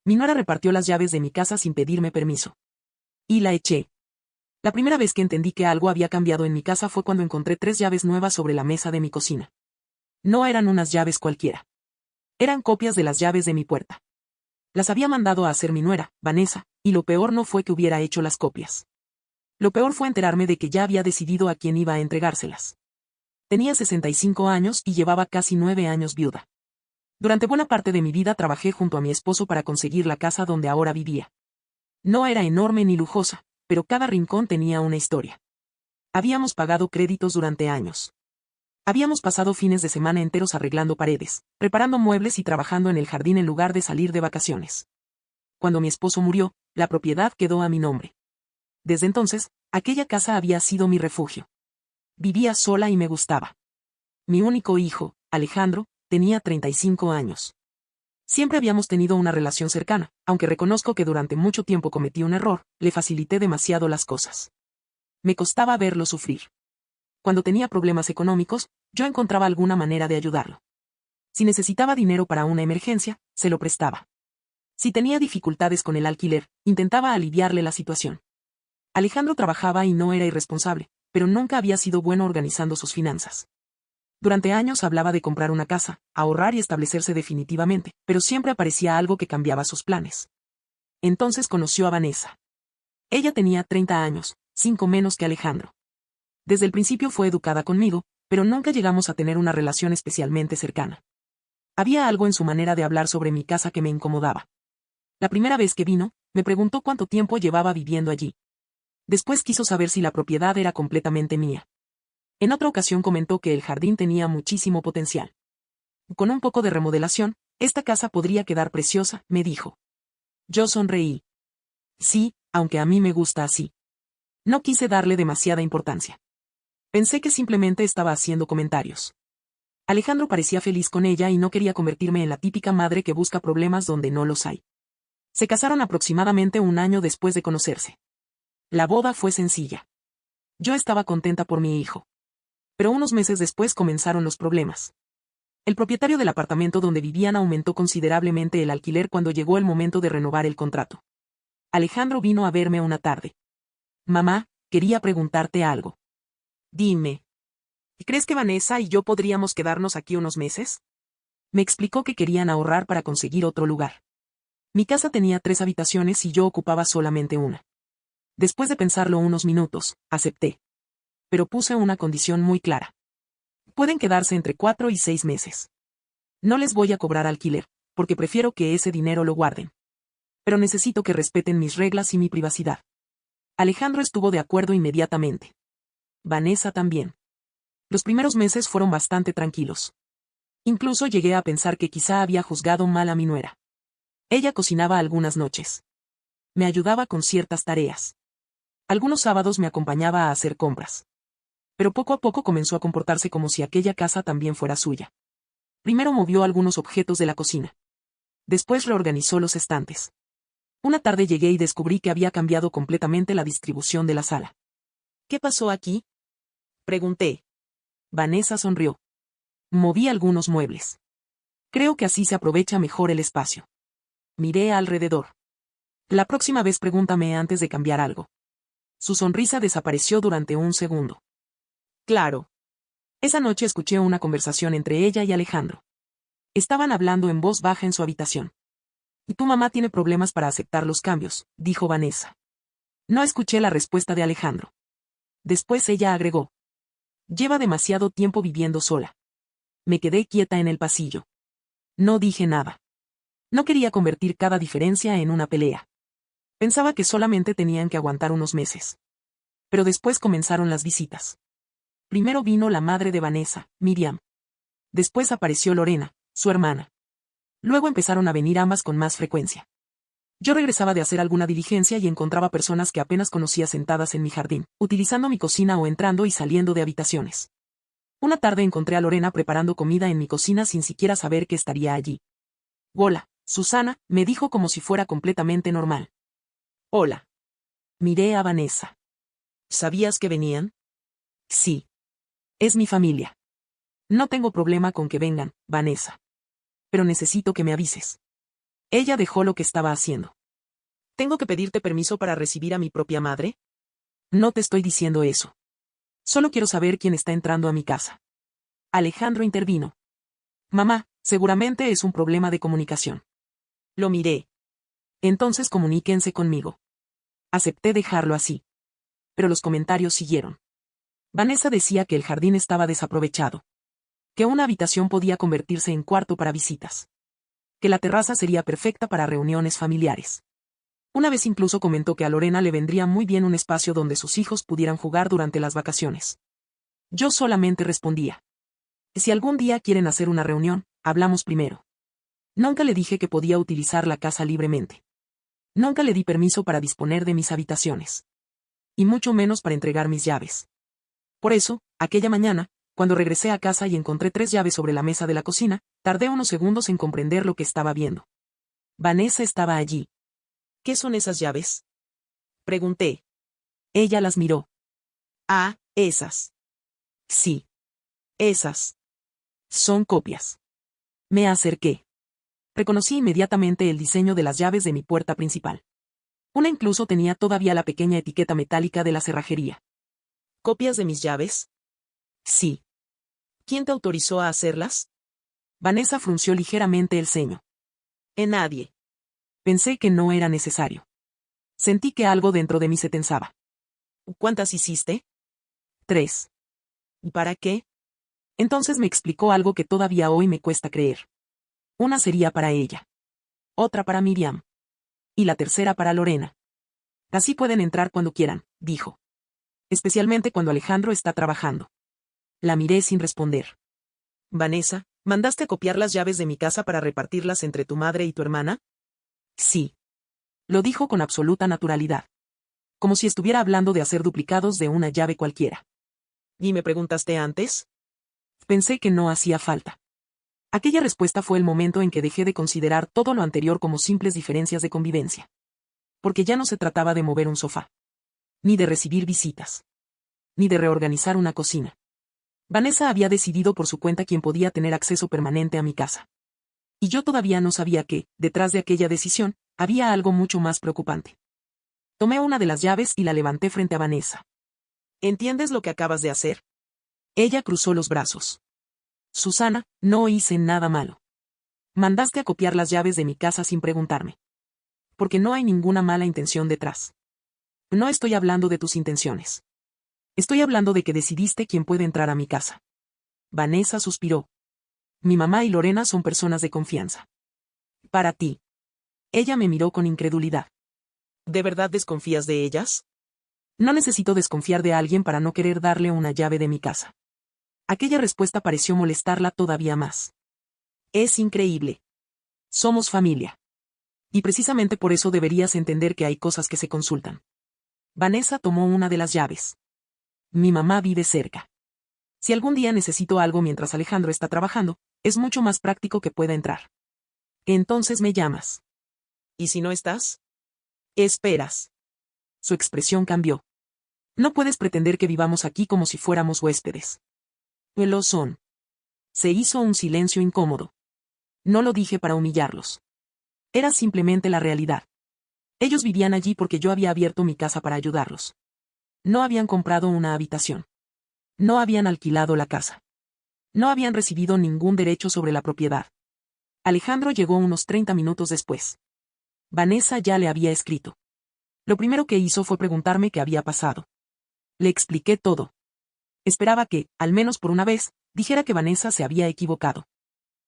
Mi nuera repartió las llaves de mi casa sin pedirme permiso. Y la eché. La primera vez que entendí que algo había cambiado en mi casa fue cuando encontré 3 llaves nuevas sobre la mesa de mi cocina. No eran unas llaves cualquiera. Eran copias de las llaves de mi puerta. Las había mandado a hacer mi nuera, Vanessa, y lo peor no fue que hubiera hecho las copias. Lo peor fue enterarme de que ya había decidido a quién iba a entregárselas. Tenía 65 años y llevaba casi 9 años viuda. Durante buena parte de mi vida trabajé junto a mi esposo para conseguir la casa donde ahora vivía. No era enorme ni lujosa, pero cada rincón tenía una historia. Habíamos pagado créditos durante años. Habíamos pasado fines de semana enteros arreglando paredes, preparando muebles y trabajando en el jardín en lugar de salir de vacaciones. Cuando mi esposo murió, la propiedad quedó a mi nombre. Desde entonces, aquella casa había sido mi refugio. Vivía sola y me gustaba. Mi único hijo, Alejandro, tenía 35 años. Siempre habíamos tenido una relación cercana, aunque reconozco que durante mucho tiempo cometí un error, le facilité demasiado las cosas. Me costaba verlo sufrir. Cuando tenía problemas económicos, yo encontraba alguna manera de ayudarlo. Si necesitaba dinero para una emergencia, se lo prestaba. Si tenía dificultades con el alquiler, intentaba aliviarle la situación. Alejandro trabajaba y no era irresponsable, pero nunca había sido bueno organizando sus finanzas. Durante años hablaba de comprar una casa, ahorrar y establecerse definitivamente, pero siempre aparecía algo que cambiaba sus planes. Entonces conoció a Vanessa. Ella tenía 30 años, 5 menos que Alejandro. Desde el principio fue educada conmigo, pero nunca llegamos a tener una relación especialmente cercana. Había algo en su manera de hablar sobre mi casa que me incomodaba. La primera vez que vino, me preguntó cuánto tiempo llevaba viviendo allí. Después quiso saber si la propiedad era completamente mía. En otra ocasión comentó que el jardín tenía muchísimo potencial. Con un poco de remodelación, esta casa podría quedar preciosa, me dijo. Yo sonreí. Sí, aunque a mí me gusta así. No quise darle demasiada importancia. Pensé que simplemente estaba haciendo comentarios. Alejandro parecía feliz con ella y no quería convertirme en la típica madre que busca problemas donde no los hay. Se casaron aproximadamente un año después de conocerse. La boda fue sencilla. Yo estaba contenta por mi hijo. Pero unos meses después comenzaron los problemas. El propietario del apartamento donde vivían aumentó considerablemente el alquiler cuando llegó el momento de renovar el contrato. Alejandro vino a verme una tarde. Mamá, quería preguntarte algo. Dime. ¿Crees que Vanessa y yo podríamos quedarnos aquí unos meses? Me explicó que querían ahorrar para conseguir otro lugar. Mi casa tenía 3 habitaciones y yo ocupaba solamente una. Después de pensarlo unos minutos, acepté. Pero puse una condición muy clara. Pueden quedarse entre 4 y 6 meses. No les voy a cobrar alquiler, porque prefiero que ese dinero lo guarden. Pero necesito que respeten mis reglas y mi privacidad. Alejandro estuvo de acuerdo inmediatamente. Vanessa también. Los primeros meses fueron bastante tranquilos. Incluso llegué a pensar que quizá había juzgado mal a mi nuera. Ella cocinaba algunas noches. Me ayudaba con ciertas tareas. Algunos sábados me acompañaba a hacer compras. Pero poco a poco comenzó a comportarse como si aquella casa también fuera suya. Primero movió algunos objetos de la cocina. Después reorganizó los estantes. Una tarde llegué y descubrí que había cambiado completamente la distribución de la sala. ¿Qué pasó aquí? Pregunté. Vanessa sonrió. Moví algunos muebles. Creo que así se aprovecha mejor el espacio. Miré alrededor. La próxima vez pregúntame antes de cambiar algo. Su sonrisa desapareció durante un segundo. Claro. Esa noche escuché una conversación entre ella y Alejandro. Estaban hablando en voz baja en su habitación. Y tu mamá tiene problemas para aceptar los cambios, dijo Vanessa. No escuché la respuesta de Alejandro. Después ella agregó. Lleva demasiado tiempo viviendo sola. Me quedé quieta en el pasillo. No dije nada. No quería convertir cada diferencia en una pelea. Pensaba que solamente tenían que aguantar unos meses. Pero después comenzaron las visitas. Primero vino la madre de Vanessa, Miriam. Después apareció Lorena, su hermana. Luego empezaron a venir ambas con más frecuencia. Yo regresaba de hacer alguna diligencia y encontraba personas que apenas conocía sentadas en mi jardín, utilizando mi cocina o entrando y saliendo de habitaciones. Una tarde encontré a Lorena preparando comida en mi cocina sin siquiera saber que estaría allí. Hola, Susana, me dijo como si fuera completamente normal. Hola. Miré a Vanessa. ¿Sabías que venían? Sí. Es mi familia. No tengo problema con que vengan, Vanessa. Pero necesito que me avises. Ella dejó lo que estaba haciendo. ¿Tengo que pedirte permiso para recibir a mi propia madre? No te estoy diciendo eso. Solo quiero saber quién está entrando a mi casa. Alejandro intervino. Mamá, seguramente es un problema de comunicación. Lo miré. Entonces comuníquense conmigo. Acepté dejarlo así. Pero los comentarios siguieron. Vanessa decía que el jardín estaba desaprovechado. Que una habitación podía convertirse en cuarto para visitas. Que la terraza sería perfecta para reuniones familiares. Una vez incluso comentó que a Lorena le vendría muy bien un espacio donde sus hijos pudieran jugar durante las vacaciones. Yo solamente respondía. Si algún día quieren hacer una reunión, hablamos primero. Nunca le dije que podía utilizar la casa libremente. Nunca le di permiso para disponer de mis habitaciones. Y mucho menos para entregar mis llaves. Por eso, aquella mañana, cuando regresé a casa y encontré 3 llaves sobre la mesa de la cocina, tardé unos segundos en comprender lo que estaba viendo. Vanessa estaba allí. ¿Qué son esas llaves? Pregunté. Ella las miró. Ah, esas. Sí. Esas. Son copias. Me acerqué. Reconocí inmediatamente el diseño de las llaves de mi puerta principal. Una incluso tenía todavía la pequeña etiqueta metálica de la cerrajería. ¿Copias de mis llaves? Sí. ¿Quién te autorizó a hacerlas? Vanessa frunció ligeramente el ceño. Nadie. Pensé que no era necesario. Sentí que algo dentro de mí se tensaba. ¿Cuántas hiciste? 3. ¿Y para qué? Entonces me explicó algo que todavía hoy me cuesta creer. Una sería para ella. Otra para Miriam. Y la tercera para Lorena. Así pueden entrar cuando quieran, dijo. Especialmente cuando Alejandro está trabajando. La miré sin responder. Vanessa, ¿mandaste a copiar las llaves de mi casa para repartirlas entre tu madre y tu hermana? Sí. Lo dijo con absoluta naturalidad. Como si estuviera hablando de hacer duplicados de una llave cualquiera. ¿Y me preguntaste antes? Pensé que no hacía falta. Aquella respuesta fue el momento en que dejé de considerar todo lo anterior como simples diferencias de convivencia. Porque ya no se trataba de mover un sofá. Ni de recibir visitas. Ni de reorganizar una cocina. Vanessa había decidido por su cuenta quién podía tener acceso permanente a mi casa. Y yo todavía no sabía que, detrás de aquella decisión, había algo mucho más preocupante. Tomé una de las llaves y la levanté frente a Vanessa. ¿Entiendes lo que acabas de hacer? Ella cruzó los brazos. Susana, no hice nada malo. Mandaste a copiar las llaves de mi casa sin preguntarme. Porque no hay ninguna mala intención detrás. No estoy hablando de tus intenciones. Estoy hablando de que decidiste quién puede entrar a mi casa. Vanessa suspiró. Mi mamá y Lorena son personas de confianza. Para ti. Ella me miró con incredulidad. ¿De verdad desconfías de ellas? No necesito desconfiar de alguien para no querer darle una llave de mi casa. Aquella respuesta pareció molestarla todavía más. Es increíble. Somos familia. Y precisamente por eso deberías entender que hay cosas que se consultan. Vanessa tomó una de las llaves. Mi mamá vive cerca. Si algún día necesito algo mientras Alejandro está trabajando, es mucho más práctico que pueda entrar. Entonces me llamas. ¿Y si no estás? Esperas. Su expresión cambió. No puedes pretender que vivamos aquí como si fuéramos huéspedes. Lo son. Se hizo un silencio incómodo. No lo dije para humillarlos. Era simplemente la realidad. Ellos vivían allí porque yo había abierto mi casa para ayudarlos. No habían comprado una habitación. No habían alquilado la casa. No habían recibido ningún derecho sobre la propiedad. Alejandro llegó unos 30 minutos después. Vanessa ya le había escrito. Lo primero que hizo fue preguntarme qué había pasado. Le expliqué todo. Esperaba que, al menos por una vez, dijera que Vanessa se había equivocado.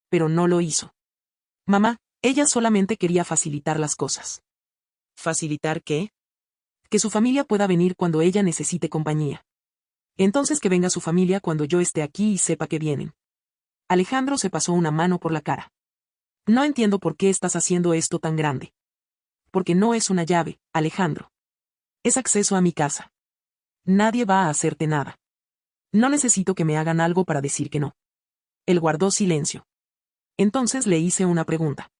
Pero no lo hizo. Mamá, ella solamente quería facilitar las cosas. ¿Facilitar qué? Que su familia pueda venir cuando ella necesite compañía. Entonces que venga su familia cuando yo esté aquí y sepa que vienen. Alejandro se pasó una mano por la cara. No entiendo por qué estás haciendo esto tan grande. Porque no es una llave, Alejandro. Es acceso a mi casa. Nadie va a hacerte nada. No necesito que me hagan algo para decir que no. Él guardó silencio. Entonces le hice una pregunta.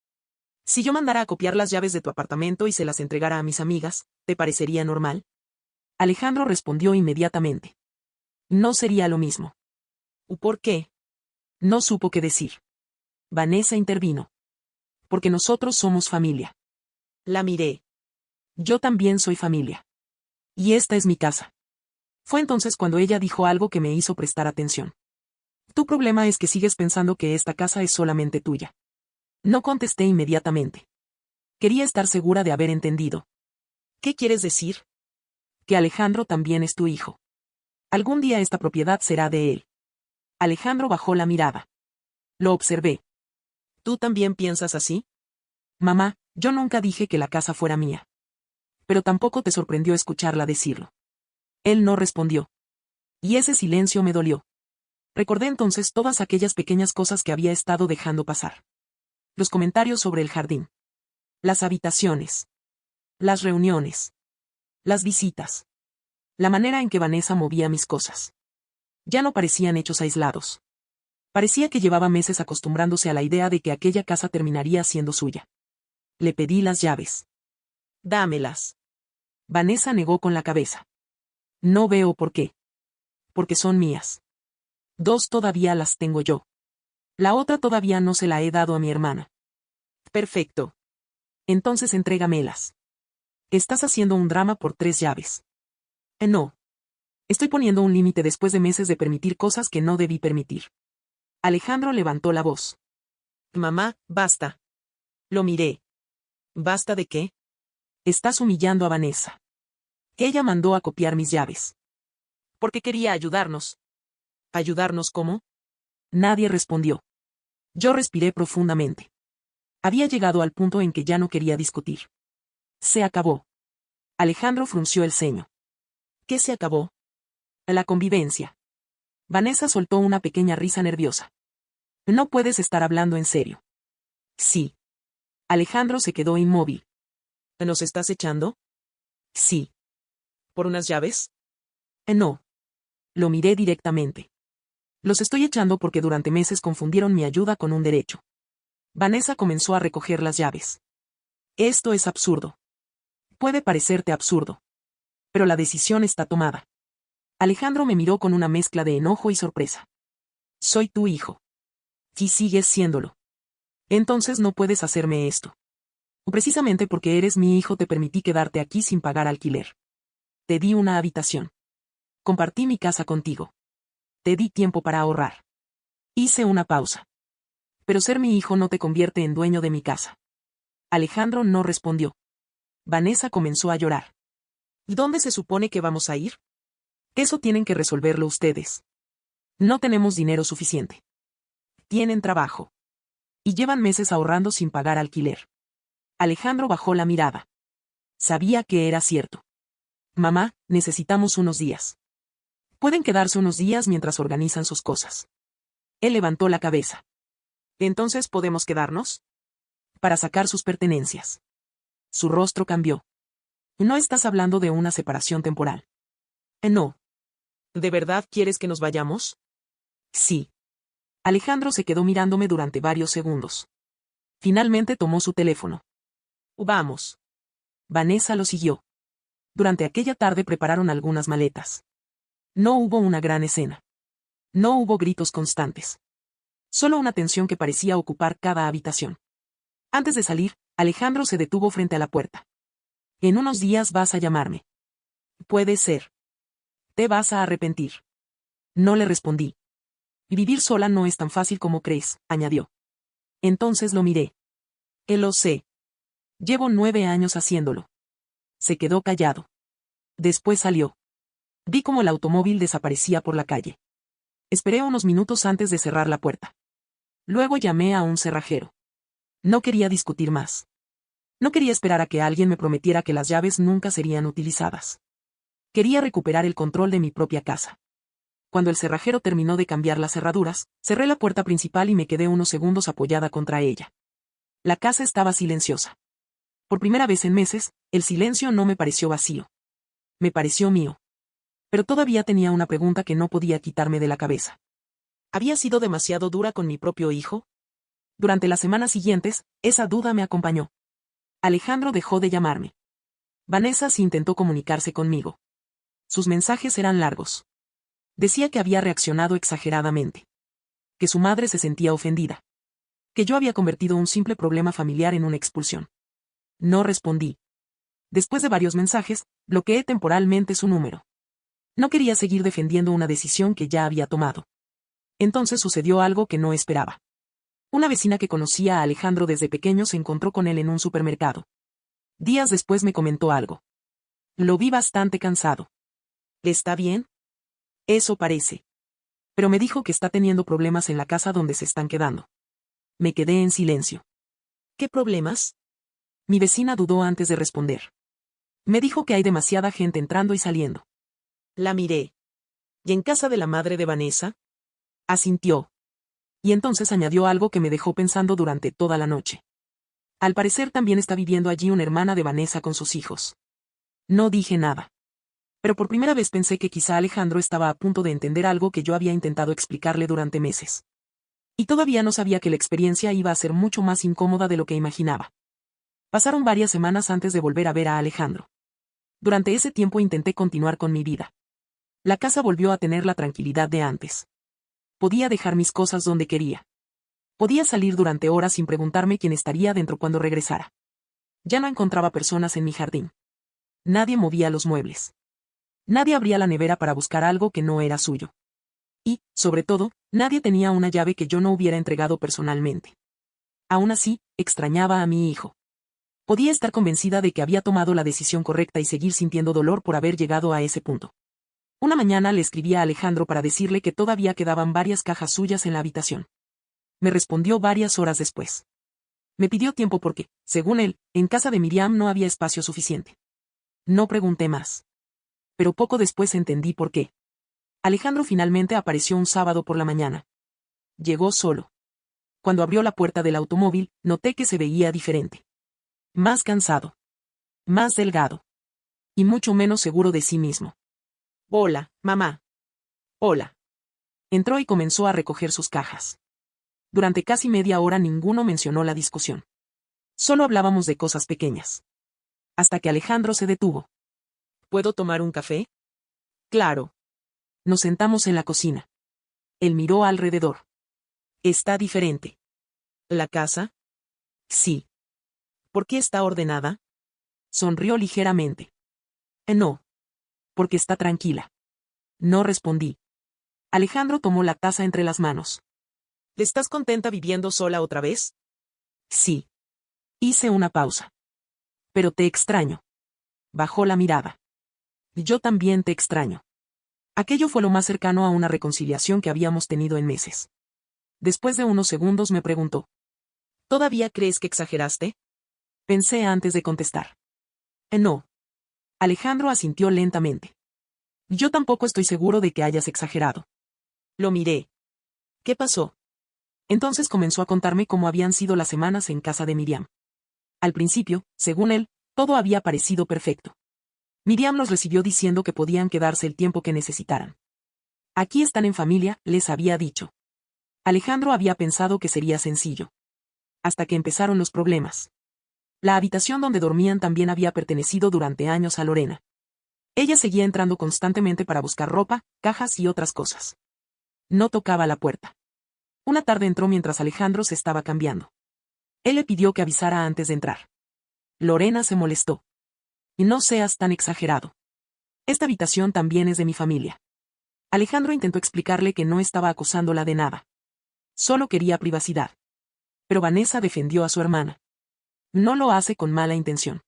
Si yo mandara a copiar las llaves de tu apartamento y se las entregara a mis amigas, ¿te parecería normal? Alejandro respondió inmediatamente. No sería lo mismo. ¿Por qué? No supo qué decir. Vanessa intervino. Porque nosotros somos familia. La miré. Yo también soy familia. Y esta es mi casa. Fue entonces cuando ella dijo algo que me hizo prestar atención. Tu problema es que sigues pensando que esta casa es solamente tuya. No contesté inmediatamente. Quería estar segura de haber entendido. ¿Qué quieres decir? Que Alejandro también es tu hijo. Algún día esta propiedad será de él. Alejandro bajó la mirada. Lo observé. ¿Tú también piensas así? Mamá, yo nunca dije que la casa fuera mía. Pero tampoco te sorprendió escucharla decirlo. Él no respondió. Y ese silencio me dolió. Recordé entonces todas aquellas pequeñas cosas que había estado dejando pasar. Los comentarios sobre el jardín. Las habitaciones. Las reuniones. Las visitas. La manera en que Vanessa movía mis cosas. Ya no parecían hechos aislados. Parecía que llevaba meses acostumbrándose a la idea de que aquella casa terminaría siendo suya. Le pedí las llaves. Dámelas. Vanessa negó con la cabeza. No veo por qué. Porque son mías. 2 todavía las tengo yo. La otra todavía no se la he dado a mi hermana. Perfecto. Entonces entrégamelas. Estás haciendo un drama por 3 llaves. No. Estoy poniendo un límite después de meses de permitir cosas que no debí permitir. Alejandro levantó la voz. Mamá, basta. Lo miré. ¿Basta de qué? Estás humillando a Vanessa. Ella mandó a copiar mis llaves. Porque quería ayudarnos. ¿Ayudarnos cómo? Nadie respondió. Yo respiré profundamente. Había llegado al punto en que ya no quería discutir. Se acabó. Alejandro frunció el ceño. ¿Qué se acabó? La convivencia. Vanessa soltó una pequeña risa nerviosa. No puedes estar hablando en serio. Sí. Alejandro se quedó inmóvil. ¿Nos estás echando? Sí. ¿Por unas llaves? No. Lo miré directamente. Los estoy echando porque durante meses confundieron mi ayuda con un derecho. Vanessa comenzó a recoger las llaves. Esto es absurdo. Puede parecerte absurdo. Pero la decisión está tomada. Alejandro me miró con una mezcla de enojo y sorpresa. Soy tu hijo. Y sigues siéndolo. Entonces no puedes hacerme esto. Precisamente porque eres mi hijo te permití quedarte aquí sin pagar alquiler. Te di una habitación. Compartí mi casa contigo. Te di tiempo para ahorrar. Hice una pausa. Pero ser mi hijo no te convierte en dueño de mi casa. Alejandro no respondió. Vanessa comenzó a llorar. ¿Y dónde se supone que vamos a ir? Eso tienen que resolverlo ustedes. No tenemos dinero suficiente. Tienen trabajo. Y llevan meses ahorrando sin pagar alquiler. Alejandro bajó la mirada. Sabía que era cierto. Mamá, necesitamos unos días. Pueden quedarse unos días mientras organizan sus cosas. Él levantó la cabeza. ¿Entonces podemos quedarnos? Para sacar sus pertenencias. Su rostro cambió. No estás hablando de una separación temporal. No. ¿De verdad quieres que nos vayamos? Sí. Alejandro se quedó mirándome durante varios segundos. Finalmente tomó su teléfono. Vamos. Vanessa lo siguió. Durante aquella tarde prepararon algunas maletas. No hubo una gran escena. No hubo gritos constantes. Solo una tensión que parecía ocupar cada habitación. Antes de salir, Alejandro se detuvo frente a la puerta. En unos días vas a llamarme. Puede ser. Te vas a arrepentir. No le respondí. Y vivir sola no es tan fácil como crees, añadió. Entonces lo miré. Lo sé. Llevo 9 años haciéndolo. Se quedó callado. Después salió. Vi cómo el automóvil desaparecía por la calle. Esperé unos minutos antes de cerrar la puerta. Luego llamé a un cerrajero. No quería discutir más. No quería esperar a que alguien me prometiera que las llaves nunca serían utilizadas. Quería recuperar el control de mi propia casa. Cuando el cerrajero terminó de cambiar las cerraduras, cerré la puerta principal y me quedé unos segundos apoyada contra ella. La casa estaba silenciosa. Por primera vez en meses, el silencio no me pareció vacío. Me pareció mío. Pero todavía tenía una pregunta que no podía quitarme de la cabeza. ¿Había sido demasiado dura con mi propio hijo? Durante las semanas siguientes, esa duda me acompañó. Alejandro dejó de llamarme. Vanessa sí intentó comunicarse conmigo. Sus mensajes eran largos. Decía que había reaccionado exageradamente. Que su madre se sentía ofendida. Que yo había convertido un simple problema familiar en una expulsión. No respondí. Después de varios mensajes, bloqueé temporalmente su número. No quería seguir defendiendo una decisión que ya había tomado. Entonces sucedió algo que no esperaba. Una vecina que conocía a Alejandro desde pequeño se encontró con él en un supermercado. Días después me comentó algo. Lo vi bastante cansado. ¿Está bien? Eso parece. Pero me dijo que está teniendo problemas en la casa donde se están quedando. Me quedé en silencio. ¿Qué problemas? Mi vecina dudó antes de responder. Me dijo que hay demasiada gente entrando y saliendo. La miré. ¿Y en casa de la madre de Vanessa? Asintió. Y entonces añadió algo que me dejó pensando durante toda la noche. Al parecer también está viviendo allí una hermana de Vanessa con sus hijos. No dije nada. Pero por primera vez pensé que quizá Alejandro estaba a punto de entender algo que yo había intentado explicarle durante meses. Y todavía no sabía que la experiencia iba a ser mucho más incómoda de lo que imaginaba. Pasaron varias semanas antes de volver a ver a Alejandro. Durante ese tiempo intenté continuar con mi vida. La casa volvió a tener la tranquilidad de antes. Podía dejar mis cosas donde quería. Podía salir durante horas sin preguntarme quién estaría dentro cuando regresara. Ya no encontraba personas en mi jardín. Nadie movía los muebles. Nadie abría la nevera para buscar algo que no era suyo. Y, sobre todo, nadie tenía una llave que yo no hubiera entregado personalmente. Aún así, extrañaba a mi hijo. Podía estar convencida de que había tomado la decisión correcta y seguir sintiendo dolor por haber llegado a ese punto. Una mañana le escribí a Alejandro para decirle que todavía quedaban varias cajas suyas en la habitación. Me respondió varias horas después. Me pidió tiempo porque, según él, en casa de Miriam no había espacio suficiente. No pregunté más. Pero poco después entendí por qué. Alejandro finalmente apareció un sábado por la mañana. Llegó solo. Cuando abrió la puerta del automóvil, noté que se veía diferente. Más cansado. Más delgado. Y mucho menos seguro de sí mismo. Hola, mamá. Hola. Entró y comenzó a recoger sus cajas. Durante casi media hora ninguno mencionó la discusión. Solo hablábamos de cosas pequeñas. Hasta que Alejandro se detuvo. ¿Puedo tomar un café? Claro. Nos sentamos en la cocina. Él miró alrededor. Está diferente. ¿La casa? Sí. ¿Por qué está ordenada? Sonrió ligeramente. No. Porque está tranquila. No respondí. Alejandro tomó la taza entre las manos. ¿Estás contenta viviendo sola otra vez? Sí. Hice una pausa. Pero te extraño. Bajó la mirada. Yo también te extraño. Aquello fue lo más cercano a una reconciliación que habíamos tenido en meses. Después de unos segundos me preguntó. ¿Todavía crees que exageraste? Pensé antes de contestar. No. Alejandro asintió lentamente. Yo tampoco estoy seguro de que hayas exagerado. Lo miré. ¿Qué pasó? Entonces comenzó a contarme cómo habían sido las semanas en casa de Miriam. Al principio, según él, todo había parecido perfecto. Miriam los recibió diciendo que podían quedarse el tiempo que necesitaran. Aquí están en familia, les había dicho. Alejandro había pensado que sería sencillo. Hasta que empezaron los problemas. La habitación donde dormían también había pertenecido durante años a Lorena. Ella seguía entrando constantemente para buscar ropa, cajas y otras cosas. No tocaba la puerta. Una tarde entró mientras Alejandro se estaba cambiando. Él le pidió que avisara antes de entrar. Lorena se molestó. Y no seas tan exagerado. Esta habitación también es de mi familia. Alejandro intentó explicarle que no estaba acusándola de nada. Solo quería privacidad. Pero Vanessa defendió a su hermana. No lo hace con mala intención.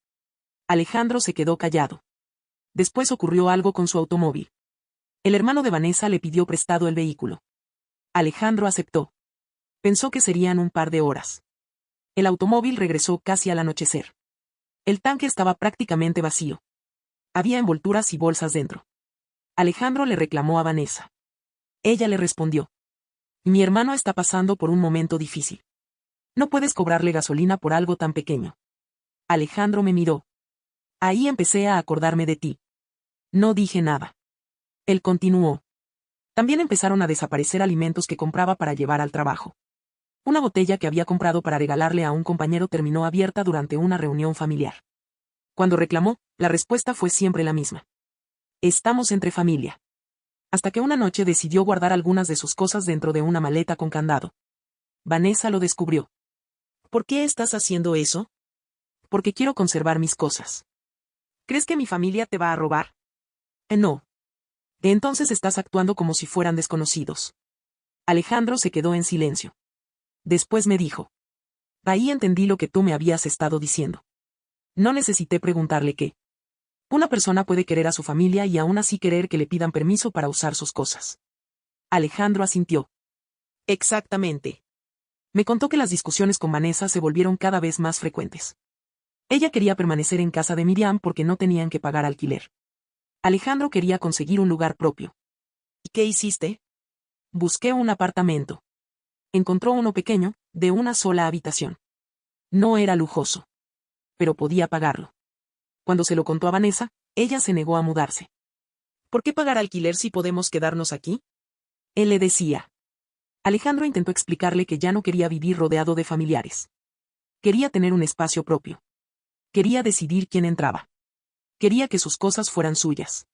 Alejandro se quedó callado. Después ocurrió algo con su automóvil. El hermano de Vanessa le pidió prestado el vehículo. Alejandro aceptó. Pensó que serían un par de horas. El automóvil regresó casi al anochecer. El tanque estaba prácticamente vacío. Había envolturas y bolsas dentro. Alejandro le reclamó a Vanessa. Ella le respondió. Mi hermano está pasando por un momento difícil. No puedes cobrarle gasolina por algo tan pequeño. Alejandro me miró. Ahí empecé a acordarme de ti. No dije nada. Él continuó. También empezaron a desaparecer alimentos que compraba para llevar al trabajo. Una botella que había comprado para regalarle a un compañero terminó abierta durante una reunión familiar. Cuando reclamó, la respuesta fue siempre la misma. Estamos entre familia. Hasta que una noche decidió guardar algunas de sus cosas dentro de una maleta con candado. Vanessa lo descubrió. ¿Por qué estás haciendo eso? Porque quiero conservar mis cosas. ¿Crees que mi familia te va a robar? No. Entonces estás actuando como si fueran desconocidos. Alejandro se quedó en silencio. Después me dijo. Ahí entendí lo que tú me habías estado diciendo. No necesité preguntarle qué. Una persona puede querer a su familia y aún así querer que le pidan permiso para usar sus cosas. Alejandro asintió. Exactamente. Me contó que las discusiones con Vanessa se volvieron cada vez más frecuentes. Ella quería permanecer en casa de Miriam porque no tenían que pagar alquiler. Alejandro quería conseguir un lugar propio. ¿Y qué hiciste? Busqué un apartamento. Encontró uno pequeño, de una sola habitación. No era lujoso. Pero podía pagarlo. Cuando se lo contó a Vanessa, ella se negó a mudarse. ¿Por qué pagar alquiler si podemos quedarnos aquí? Él le decía. Alejandro intentó explicarle que ya no quería vivir rodeado de familiares. Quería tener un espacio propio. Quería decidir quién entraba. Quería que sus cosas fueran suyas.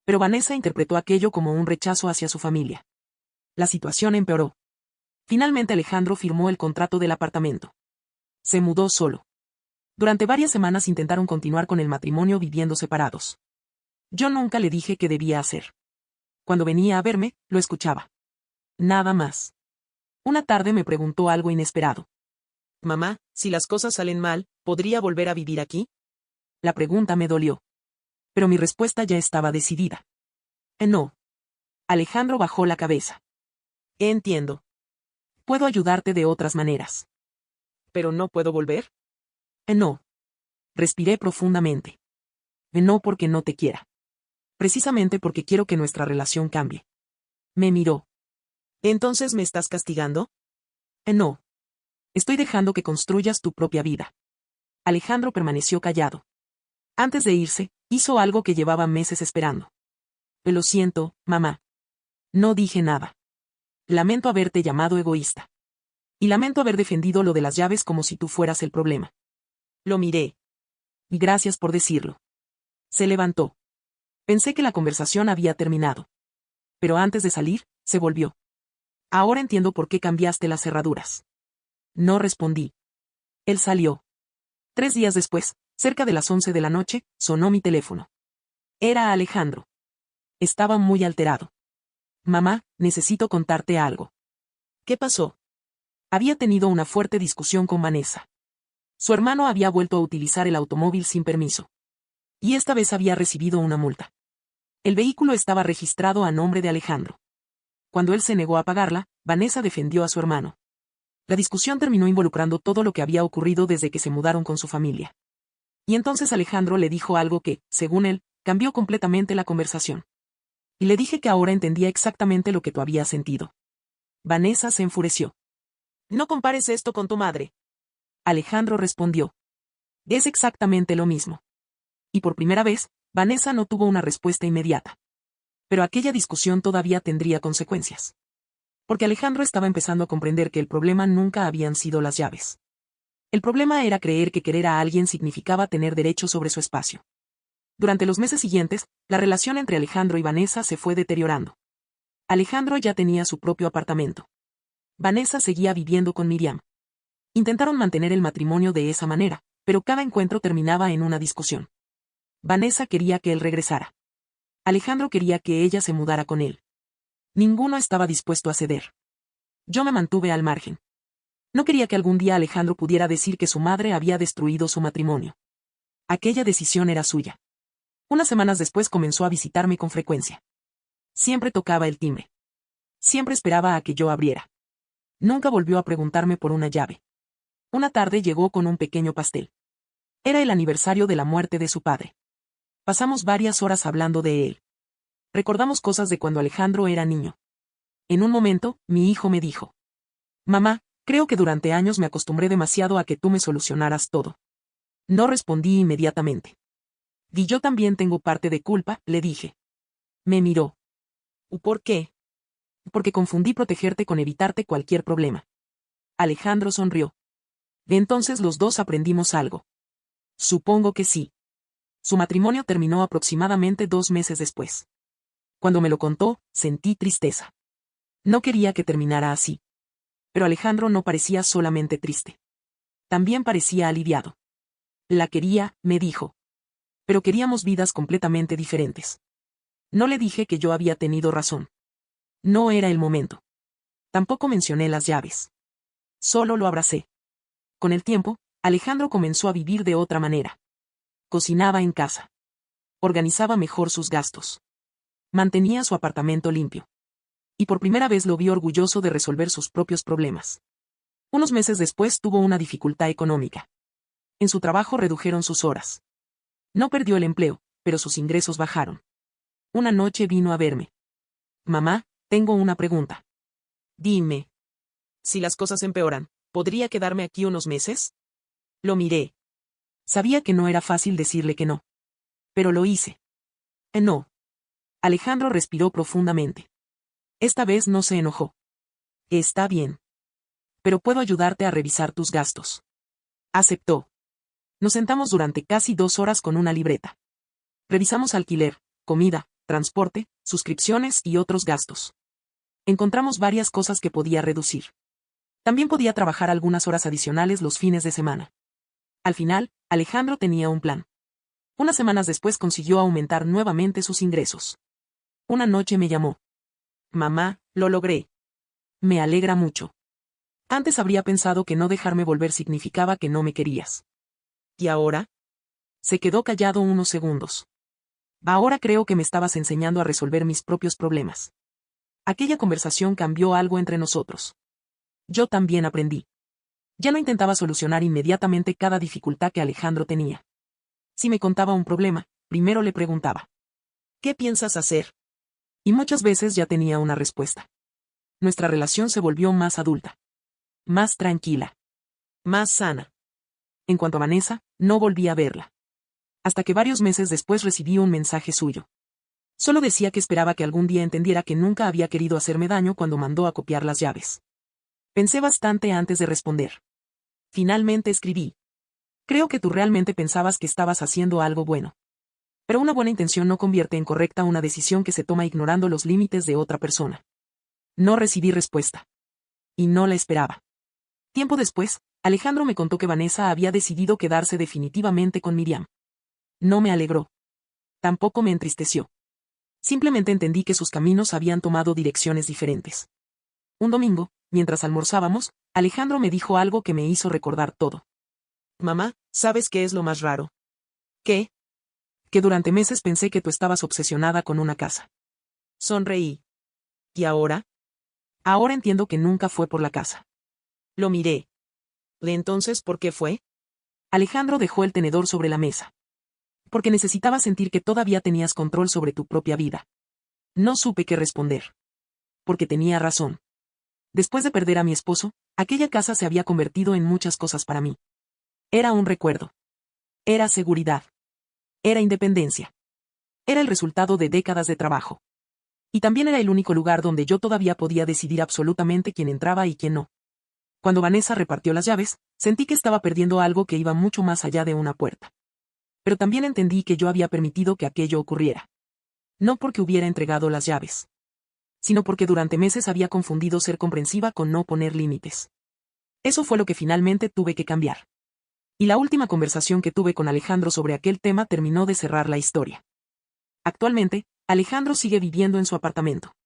Pero Vanessa interpretó aquello como un rechazo hacia su familia. La situación empeoró. Finalmente Alejandro firmó el contrato del apartamento. Se mudó solo. Durante varias semanas intentaron continuar con el matrimonio viviendo separados. Yo nunca le dije qué debía hacer. Cuando venía a verme, lo escuchaba. Nada más. Una tarde me preguntó algo inesperado. Mamá, si las cosas salen mal, ¿podría volver a vivir aquí? La pregunta me dolió. Pero mi respuesta ya estaba decidida. No. Alejandro bajó la cabeza. Entiendo. Puedo ayudarte de otras maneras. ¿Pero no puedo volver? No. Respiré profundamente. No porque no te quiera. Precisamente porque quiero que nuestra relación cambie. Me miró. ¿Entonces me estás castigando? No. Estoy dejando que construyas tu propia vida. Alejandro permaneció callado. Antes de irse, hizo algo que llevaba meses esperando. Lo siento, mamá. No dije nada. Lamento haberte llamado egoísta. Y lamento haber defendido lo de las llaves como si tú fueras el problema. Lo miré. Y gracias por decirlo. Se levantó. Pensé que la conversación había terminado. Pero antes de salir, se volvió. Ahora entiendo por qué cambiaste las cerraduras. No respondí. Él salió. 3 días después, cerca de las 11 de la noche, sonó mi teléfono. Era Alejandro. Estaba muy alterado. Mamá, necesito contarte algo. ¿Qué pasó? Había tenido una fuerte discusión con Vanessa. Su hermano había vuelto a utilizar el automóvil sin permiso. Y esta vez había recibido una multa. El vehículo estaba registrado a nombre de Alejandro. Cuando él se negó a pagarla, Vanessa defendió a su hermano. La discusión terminó involucrando todo lo que había ocurrido desde que se mudaron con su familia. Y entonces Alejandro le dijo algo que, según él, cambió completamente la conversación. Y le dije que ahora entendía exactamente lo que tú habías sentido. Vanessa se enfureció. No compares esto con tu madre. Alejandro respondió. Es exactamente lo mismo. Y por primera vez, Vanessa no tuvo una respuesta inmediata. Pero aquella discusión todavía tendría consecuencias. Porque Alejandro estaba empezando a comprender que el problema nunca habían sido las llaves. El problema era creer que querer a alguien significaba tener derecho sobre su espacio. Durante los meses siguientes, la relación entre Alejandro y Vanessa se fue deteriorando. Alejandro ya tenía su propio apartamento. Vanessa seguía viviendo con Miriam. Intentaron mantener el matrimonio de esa manera, pero cada encuentro terminaba en una discusión. Vanessa quería que él regresara. Alejandro quería que ella se mudara con él. Ninguno estaba dispuesto a ceder. Yo me mantuve al margen. No quería que algún día Alejandro pudiera decir que su madre había destruido su matrimonio. Aquella decisión era suya. Unas semanas después comenzó a visitarme con frecuencia. Siempre tocaba el timbre. Siempre esperaba a que yo abriera. Nunca volvió a preguntarme por una llave. Una tarde llegó con un pequeño pastel. Era el aniversario de la muerte de su padre. Pasamos varias horas hablando de él. Recordamos cosas de cuando Alejandro era niño. En un momento, mi hijo me dijo: Mamá, creo que durante años me acostumbré demasiado a que tú me solucionaras todo. No respondí inmediatamente. Y yo también tengo parte de culpa, le dije. Me miró. ¿Por qué? Porque confundí protegerte con evitarte cualquier problema. Alejandro sonrió. De entonces los dos aprendimos algo. Supongo que sí. Su matrimonio terminó aproximadamente 2 meses después. Cuando me lo contó, sentí tristeza. No quería que terminara así. Pero Alejandro no parecía solamente triste. También parecía aliviado. La quería, me dijo. Pero queríamos vidas completamente diferentes. No le dije que yo había tenido razón. No era el momento. Tampoco mencioné las llaves. Solo lo abracé. Con el tiempo, Alejandro comenzó a vivir de otra manera. Cocinaba en casa. Organizaba mejor sus gastos. Mantenía su apartamento limpio. Y por primera vez lo vi orgulloso de resolver sus propios problemas. Unos meses después tuvo una dificultad económica. En su trabajo redujeron sus horas. No perdió el empleo, pero sus ingresos bajaron. Una noche vino a verme. Mamá, tengo una pregunta. Dime. Si las cosas empeoran, ¿podría quedarme aquí unos meses? Lo miré. Sabía que no era fácil decirle que no. Pero lo hice. No. Alejandro respiró profundamente. Esta vez no se enojó. Está bien. Pero puedo ayudarte a revisar tus gastos. Aceptó. Nos sentamos durante casi 2 horas con una libreta. Revisamos alquiler, comida, transporte, suscripciones y otros gastos. Encontramos varias cosas que podía reducir. También podía trabajar algunas horas adicionales los fines de semana. Al final, Alejandro tenía un plan. Unas semanas después consiguió aumentar nuevamente sus ingresos. Una noche me llamó. Mamá, lo logré. Me alegra mucho. Antes habría pensado que no dejarme volver significaba que no me querías. ¿Y ahora? Se quedó callado unos segundos. Ahora creo que me estabas enseñando a resolver mis propios problemas. Aquella conversación cambió algo entre nosotros. Yo también aprendí. Ya no intentaba solucionar inmediatamente cada dificultad que Alejandro tenía. Si me contaba un problema, primero le preguntaba. ¿Qué piensas hacer? Y muchas veces ya tenía una respuesta. Nuestra relación se volvió más adulta. Más tranquila. Más sana. En cuanto a Vanessa, no volví a verla. Hasta que varios meses después recibí un mensaje suyo. Solo decía que esperaba que algún día entendiera que nunca había querido hacerme daño cuando mandó a copiar las llaves. Pensé bastante antes de responder. Finalmente escribí. Creo que tú realmente pensabas que estabas haciendo algo bueno. Pero una buena intención no convierte en correcta una decisión que se toma ignorando los límites de otra persona. No recibí respuesta. Y no la esperaba. Tiempo después, Alejandro me contó que Vanessa había decidido quedarse definitivamente con Miriam. No me alegró. Tampoco me entristeció. Simplemente entendí que sus caminos habían tomado direcciones diferentes. Un domingo, mientras almorzábamos, Alejandro me dijo algo que me hizo recordar todo. Mamá, ¿sabes qué es lo más raro? ¿Qué? Que durante meses pensé que tú estabas obsesionada con una casa. Sonreí. ¿Y ahora? Ahora entiendo que nunca fue por la casa. Lo miré. ¿Entonces por qué fue? Alejandro dejó el tenedor sobre la mesa. Porque necesitaba sentir que todavía tenías control sobre tu propia vida. No supe qué responder. Porque tenía razón. Después de perder a mi esposo, aquella casa se había convertido en muchas cosas para mí. Era un recuerdo. Era seguridad. Era independencia. Era el resultado de décadas de trabajo. Y también era el único lugar donde yo todavía podía decidir absolutamente quién entraba y quién no. Cuando Vanessa repartió las llaves, sentí que estaba perdiendo algo que iba mucho más allá de una puerta. Pero también entendí que yo había permitido que aquello ocurriera. No porque hubiera entregado las llaves, sino porque durante meses había confundido ser comprensiva con no poner límites. Eso fue lo que finalmente tuve que cambiar. Y la última conversación que tuve con Alejandro sobre aquel tema terminó de cerrar la historia. Actualmente, Alejandro sigue viviendo en su apartamento.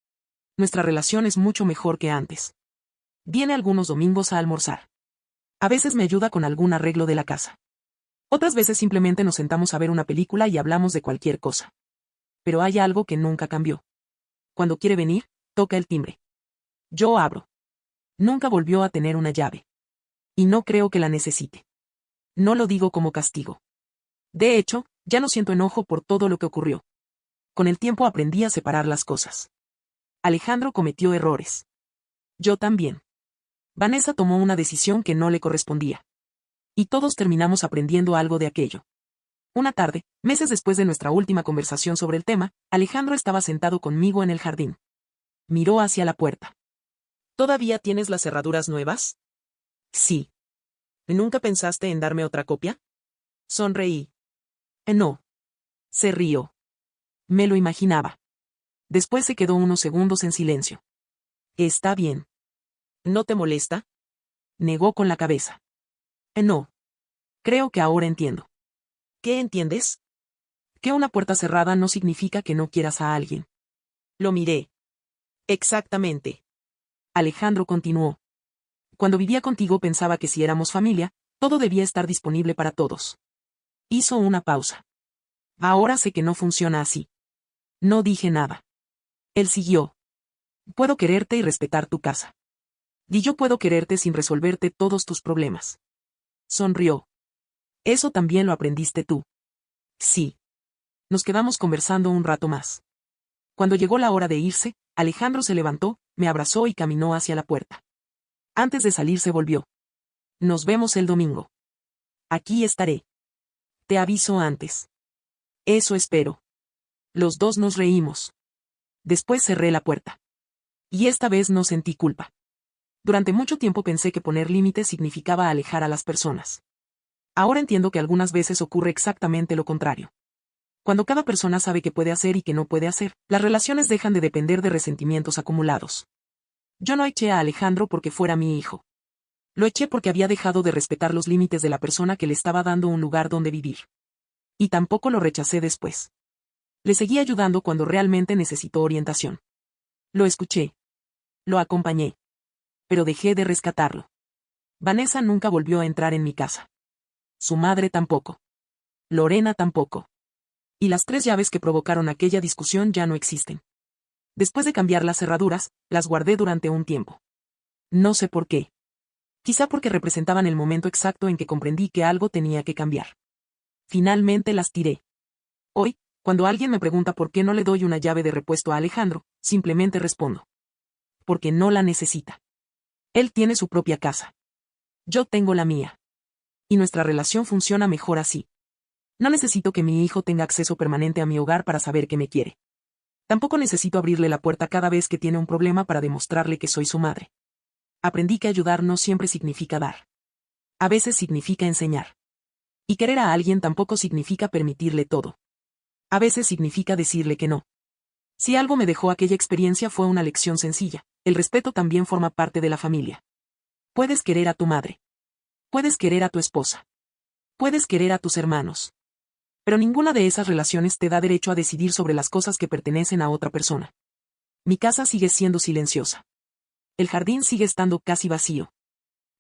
Nuestra relación es mucho mejor que antes. Viene algunos domingos a almorzar. A veces me ayuda con algún arreglo de la casa. Otras veces simplemente nos sentamos a ver una película y hablamos de cualquier cosa. Pero hay algo que nunca cambió. Cuando quiere venir, toca el timbre. Yo abro. Nunca volvió a tener una llave. Y no creo que la necesite. No lo digo como castigo. De hecho, ya no siento enojo por todo lo que ocurrió. Con el tiempo aprendí a separar las cosas. Alejandro cometió errores. Yo también. Vanessa tomó una decisión que no le correspondía. Y todos terminamos aprendiendo algo de aquello. Una tarde, meses después de nuestra última conversación sobre el tema, Alejandro estaba sentado conmigo en el jardín. Miró hacia la puerta. ¿Todavía tienes las cerraduras nuevas? Sí. ¿Nunca pensaste en darme otra copia? Sonreí. No. Se rió. Me lo imaginaba. Después se quedó unos segundos en silencio. Está bien. ¿No te molesta? Negó con la cabeza. No. Creo que ahora entiendo. ¿Qué entiendes? Que una puerta cerrada no significa que no quieras a alguien. Lo miré. Exactamente. Alejandro continuó. Cuando vivía contigo pensaba que si éramos familia, todo debía estar disponible para todos. Hizo una pausa. Ahora sé que no funciona así. No dije nada. Él siguió. Puedo quererte y respetar tu casa. Y yo puedo quererte sin resolverte todos tus problemas. Sonrió. Eso también lo aprendiste tú. Sí. Nos quedamos conversando un rato más. Cuando llegó la hora de irse, Alejandro se levantó, me abrazó y caminó hacia la puerta. Antes de salir se volvió. Nos vemos el domingo. Aquí estaré. Te aviso antes. Eso espero. Los dos nos reímos. Después cerré la puerta. Y esta vez no sentí culpa. Durante mucho tiempo pensé que poner límites significaba alejar a las personas. Ahora entiendo que algunas veces ocurre exactamente lo contrario. Cuando cada persona sabe qué puede hacer y qué no puede hacer, las relaciones dejan de depender de resentimientos acumulados. Yo no eché a Alejandro porque fuera mi hijo. Lo eché porque había dejado de respetar los límites de la persona que le estaba dando un lugar donde vivir. Y tampoco lo rechacé después. Le seguí ayudando cuando realmente necesitó orientación. Lo escuché. Lo acompañé. Pero dejé de rescatarlo. Vanessa nunca volvió a entrar en mi casa. Su madre tampoco. Lorena tampoco. Y las 3 llaves que provocaron aquella discusión ya no existen. Después de cambiar las cerraduras, las guardé durante un tiempo. No sé por qué. Quizá porque representaban el momento exacto en que comprendí que algo tenía que cambiar. Finalmente las tiré. Hoy, cuando alguien me pregunta por qué no le doy una llave de repuesto a Alejandro, simplemente respondo. Porque no la necesita. Él tiene su propia casa. Yo tengo la mía. Y nuestra relación funciona mejor así. No necesito que mi hijo tenga acceso permanente a mi hogar para saber que me quiere. Tampoco necesito abrirle la puerta cada vez que tiene un problema para demostrarle que soy su madre. Aprendí que ayudar no siempre significa dar. A veces significa enseñar. Y querer a alguien tampoco significa permitirle todo. A veces significa decirle que no. Si algo me dejó aquella experiencia fue una lección sencilla: el respeto también forma parte de la familia. Puedes querer a tu madre. Puedes querer a tu esposa. Puedes querer a tus hermanos. Pero ninguna de esas relaciones te da derecho a decidir sobre las cosas que pertenecen a otra persona. Mi casa sigue siendo silenciosa. El jardín sigue estando casi vacío.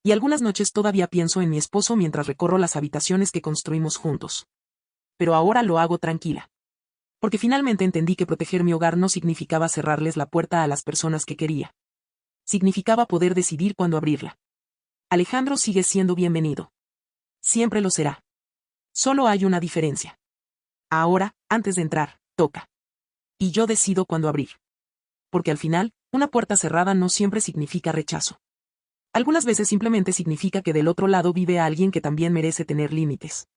Y algunas noches todavía pienso en mi esposo mientras recorro las habitaciones que construimos juntos. Pero ahora lo hago tranquila. Porque finalmente entendí que proteger mi hogar no significaba cerrarles la puerta a las personas que quería. Significaba poder decidir cuándo abrirla. Alejandro sigue siendo bienvenido. Siempre lo será. Solo hay una diferencia. Ahora, antes de entrar, toca. Y yo decido cuándo abrir. Porque al final, una puerta cerrada no siempre significa rechazo. Algunas veces simplemente significa que del otro lado vive alguien que también merece tener límites.